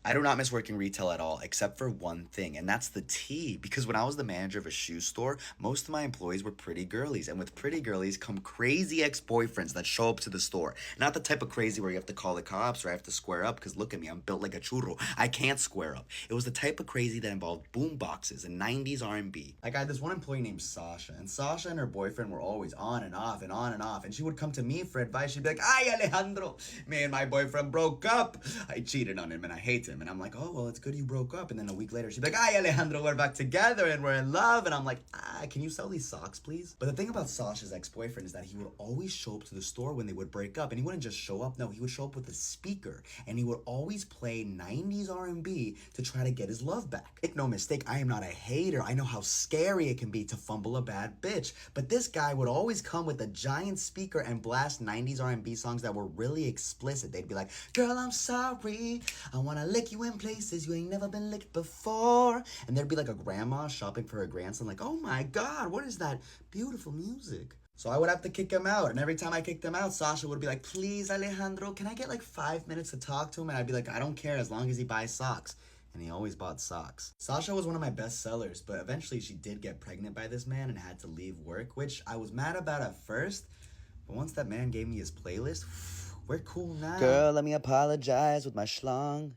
I do not miss working retail at all, except for one thing, and that's the tea. Because when I was the manager of a shoe store, most of my employees were pretty girlies, and with pretty girlies come crazy ex-boyfriends that show up to the store. Not the type of crazy where you have to call the cops or I have to square up, because look at me, I'm built like a churro. I can't square up. It was the type of crazy that involved boom boxes and 90s R&B. Like I had this one employee named Sasha, and Sasha and her boyfriend were always on and off and on and off, and she would come to me for advice. She'd be like, "Ay, Alejandro, me and my boyfriend broke up. I cheated on him and I hate him." And I'm like, "Oh, well, it's good you broke up." And then a week later, she'd be like, "Ay, Alejandro, we're back together and we're in love." And I'm like, "Can you sell these socks, please?" But the thing about Sasha's ex-boyfriend is that he would always show up to the store when they would break up. And he wouldn't just show up. No, he would show up with a speaker. And he would always play 90s R&B to try to get his love back. Make no mistake, I am not a hater. I know how scary it can be to fumble a bad bitch. But this guy would always come with a giant speaker and blast 90s R&B songs that were really explicit. They'd be like, "Girl, I'm sorry. I wanna lick you in places you ain't never been licked before." And there'd be like a grandma shopping for her grandson, like, "Oh my God, what is that beautiful music?" So I would have to kick him out. And every time I kicked him out, Sasha would be like, "Please, Alejandro, can I get like 5 minutes to talk to him?" And I'd be like, "I don't care as long as he buys socks." And he always bought socks. Sasha was one of my best sellers, but eventually she did get pregnant by this man and had to leave work, which I was mad about at first. But once that man gave me his playlist, we're cool now. Girl, let me apologize with my schlong.